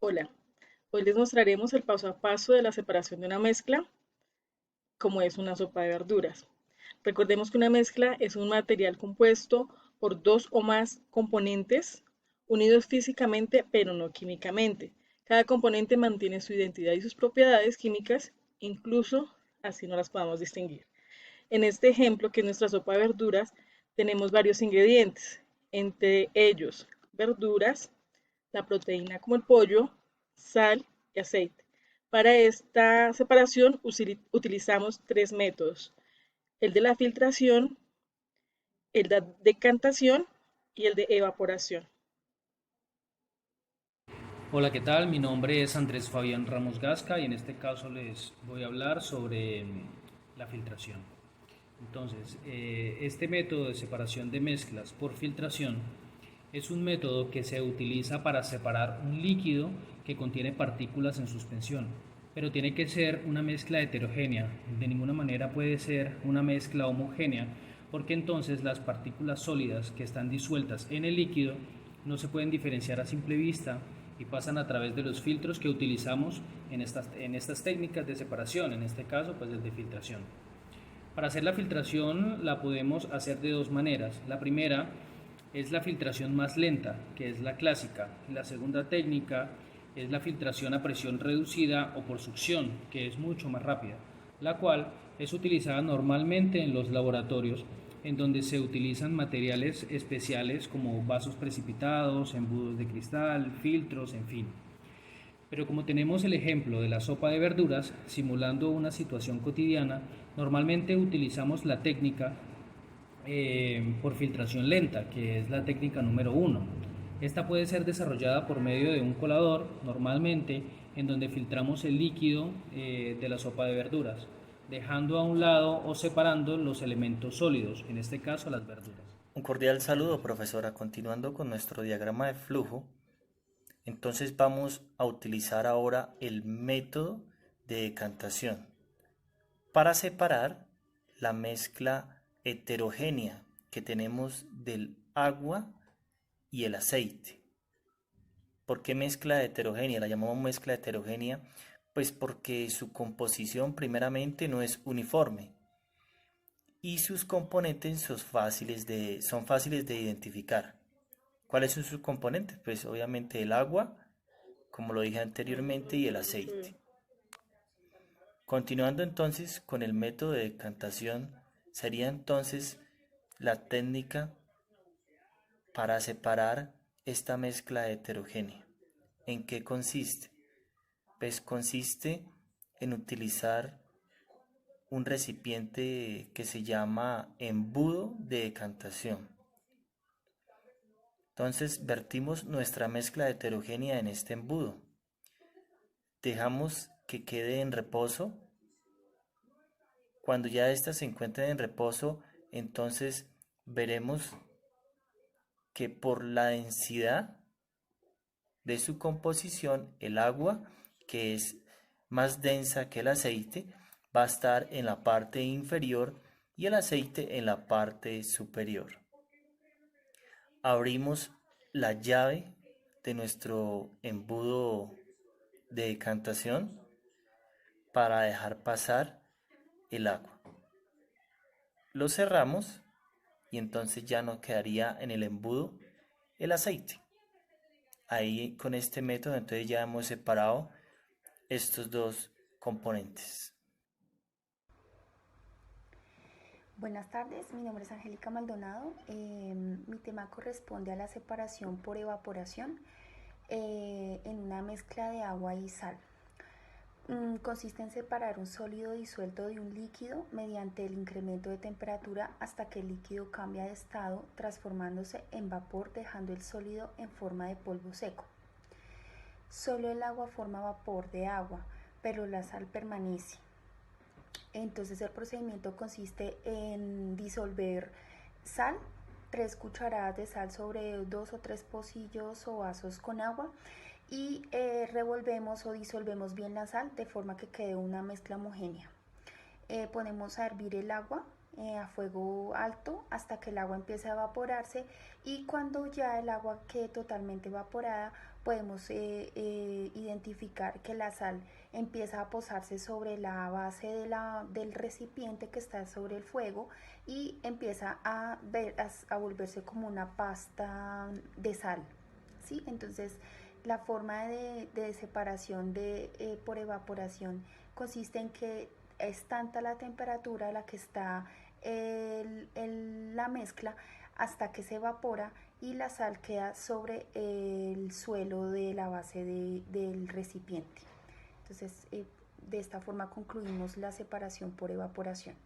Hola, hoy les mostraremos el paso a paso de la separación de una mezcla, como es una sopa de verduras. Recordemos que una mezcla es un material compuesto por dos o más componentes unidos físicamente pero no químicamente. Cada componente mantiene su identidad y sus propiedades químicas, incluso así no las podamos distinguir. En este ejemplo, que es nuestra sopa de verduras, tenemos varios ingredientes, entre ellos verduras, la proteína como el pollo, sal y aceite. Para esta separación utilizamos tres métodos: el de la filtración, el de decantación y el de evaporación. Hola, ¿qué tal? Mi nombre es Andrés Fabián Ramos Gasca y en este caso les voy a hablar sobre la filtración. Entonces, este método de separación de mezclas por filtración es un método que se utiliza para separar un líquido que contiene partículas en suspensión, pero tiene que ser una mezcla heterogénea. De ninguna manera puede ser una mezcla homogénea, porque entonces las partículas sólidas que están disueltas en el líquido no se pueden diferenciar a simple vista y pasan a través de los filtros que utilizamos en estas técnicas de separación, en este caso pues de filtración. Para hacer la filtración la podemos hacer de dos maneras. La primera es la filtración más lenta, que es la clásica. La segunda técnica es la filtración a presión reducida o por succión, que es mucho más rápida, la cual es utilizada normalmente en los laboratorios, en donde se utilizan materiales especiales como vasos precipitados, embudos de cristal, filtros, en fin. Pero como tenemos el ejemplo de la sopa de verduras, simulando una situación cotidiana, normalmente utilizamos la técnica por filtración lenta, que es la técnica número uno. Esta puede ser desarrollada por medio de un colador, normalmente, en donde filtramos el líquido de la sopa de verduras, dejando a un lado o separando los elementos sólidos, en este caso las verduras. Un cordial saludo, profesora. Continuando con nuestro diagrama de flujo, entonces vamos a utilizar ahora el método de decantación para separar la mezcla heterogénea que tenemos del agua y el aceite. ¿Por qué mezcla heterogénea? La llamamos mezcla heterogénea, pues porque su composición primeramente no es uniforme y sus componentes son fáciles de identificar. ¿Cuáles son sus componentes? Pues obviamente el agua, como lo dije anteriormente, y el aceite. Continuando entonces con el método de decantación, sería entonces la técnica para separar esta mezcla heterogénea. ¿En qué consiste? Pues consiste en utilizar un recipiente que se llama embudo de decantación. Entonces vertimos nuestra mezcla heterogénea en este embudo. Dejamos que quede en reposo. Cuando ya ésta se encuentre en reposo, entonces veremos que por la densidad de su composición, el agua, que es más densa que el aceite, va a estar en la parte inferior y el aceite en la parte superior. Abrimos la llave de nuestro embudo de decantación para dejar pasar el agua. Lo cerramos y entonces ya no quedaría en el embudo el aceite. Ahí con este método entonces ya hemos separado estos dos componentes. Buenas tardes, mi nombre es Angélica Maldonado. Mi tema corresponde a la separación por evaporación en una mezcla de agua y sal. Consiste en separar un sólido disuelto de un líquido mediante el incremento de temperatura hasta que el líquido cambia de estado, transformándose en vapor, dejando el sólido en forma de polvo seco. Solo el agua forma vapor de agua, pero la sal permanece. Entonces el procedimiento consiste en disolver sal, 3 cucharadas de sal sobre 2 o 3 pocillos o vasos con agua y revolvemos o disolvemos bien la sal de forma que quede una mezcla homogénea. Ponemos a hervir el agua a fuego alto hasta que el agua empiece a evaporarse, y cuando ya el agua quede totalmente evaporada podemos identificar que la sal empieza a posarse sobre la base del recipiente que está sobre el fuego y empieza a volverse como una pasta de sal, ¿sí? Entonces la forma de separación por evaporación consiste en que es tanta la temperatura a la que está la mezcla hasta que se evapora y la sal queda sobre el suelo de la base del recipiente. Entonces, de esta forma concluimos la separación por evaporación.